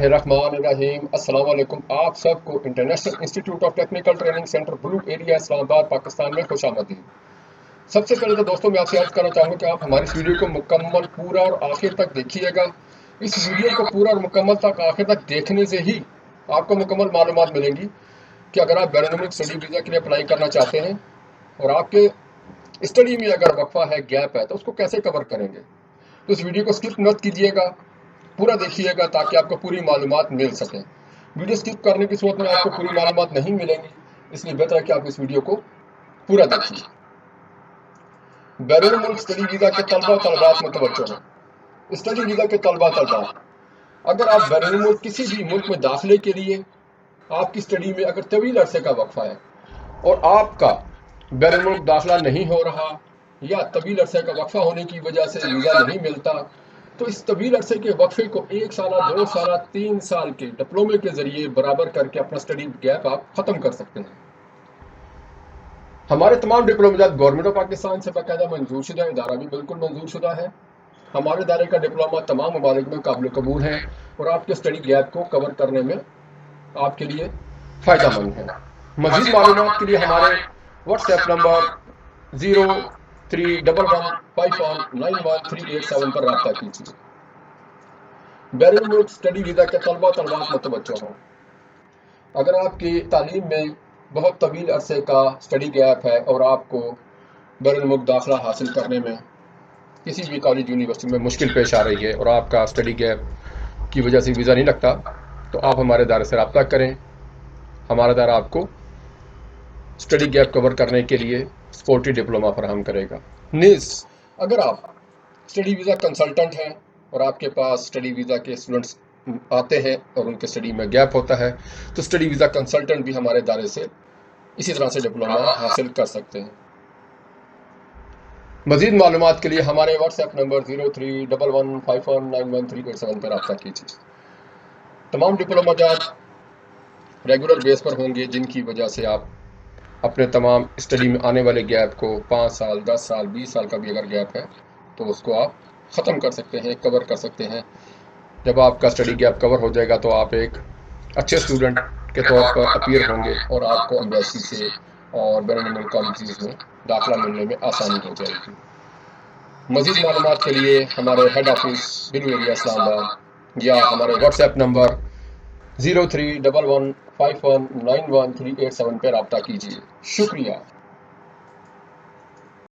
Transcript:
बिस्मिल्लाहिर्रहमानिर्रहीम। अस्सलाम वालेकुम। आप सबको international institute of technical training centre blue area Islamabad Pakistan में खुशामदीद। सबसे पहले तो दोस्तों मैं आपसे अर्ज करना चाहूँगा कि आप हमारी इस वीडियो को मुकम्मल पूरा और आखिर तक देखिएगा। इस वीडियो को पूरा और मुकम्मल तक आखिर तक देखने से ही आपको मुकम्मल मालूमात मिलेंगी कि अगर आप बैरून स्टडी वीज़ा के लिए अप्लाई करना चाहते हैं और आपके स्टडी में अगर वक्फा है, गैप है, तो उसको कैसे कवर करेंगे। तो इस वीडियो को स्किप मत कीजिएगा, पूरा देखिएगा ताकि आपको पूरी मालूमात मिल सके। वीडियो स्किप करने की सूरत में आपको पूरी मालूमात नहीं मिलेंगी, इसलिए बेहतर है कि आप इस वीडियो को पूरा देखिए। बैरून मुल्क स्टडी वीज़ा के तलबा तलबात मुतवज्जो हैं। स्टडी वीज़ा के तलबा तलबात, अगर आप बैरून मुल्क किसी भी मुल्क में दाखिले के लिए आपकी स्टडी में अगर तवील अरसे का वक्फा है और आपका बैरून मुल्क दाखिला नहीं हो रहा या तवील अरसे का वक्फा होने की वजह से वीज़ा नहीं मिलता, तो इस तवील अरसे के वक्फे को 1 साल, 2 साल, 3 साल के डिप्लोमे के जरिए बराबर करके अपना स्टडी गैप आप खत्म कर सकते हैं। हमारे तमाम डिप्लोमाजात गवर्नमेंट ऑफ पाकिस्तान से बाकायदा मंजूर शुदा, इदारा भी बिल्कुल मंजूर शुदा है। हमारे इदारे का डिप्लोमा तमाम ममालिक में काबिल कबूल है और आपके स्टडी गैप को कवर करने में आपके लिए फ़ायदा मंद है। मज़ीद मालूमात के लिए हमारे व्हाट्सएप नंबर 0311519138 पर रब्ता कीजिए। बैरून मुल्क स्टडी वीज़ा के तलबा तलबात मुतवज्जो हों, अगर आपकी तालीम में बहुत तवील अरसे का स्टडी गैप है और आपको बैरून मुल्क दाखिला हासिल करने में किसी भी कॉलेज यूनिवर्सिटी में मुश्किल पेश आ रही है और आपका स्टडी गैप की वजह से वीज़ा नहीं लगता, तो आप हमारे इदारे से रब्ता करें। हमारा इदारा आपको स्टडी गैप कवर करने के लिए सपोर्टिव डिप्लोमा फराहम करेगा। नीज़, अगर आप स्टडी वीज़ा कंसल्टेंट हैं और आपके पास स्टडी वीज़ा के स्टूडेंट्स आते हैं और उनके स्टडी में गैप होता है, तो स्टडी वीज़ा कंसल्टेंट भी हमारे इदारे से इसी तरह से डिप्लोमा हासिल कर सकते हैं। मज़ीद मालूमात के लिए हमारे व्हाट्सएप नंबर 0311519138 पर रब्ता कीजिए। तमाम डिप्लोमाजात रेगुलर बेस पर होंगे, जिनकी वजह से आप अपने तमाम स्टडी में आने वाले गैप को 5 साल, 10 साल, 20 साल का भी अगर गैप है तो उसको आप ख़त्म कर सकते हैं, कवर कर सकते हैं। जब आपका स्टडी गैप कवर हो जाएगा तो आप एक अच्छे स्टूडेंट के तौर पर अपीयर होंगे और आपको एम्बेसी से और बैरून मुल्क कॉलेजेस में दाखिला मिलने में आसानी हो जाएगी। मज़ीद मालूमात के लिए हमारे head office blue area Islamabad या हमारे व्हाट्सएप नंबर 0311519138 पर रब्ता कीजिए। शुक्रिया।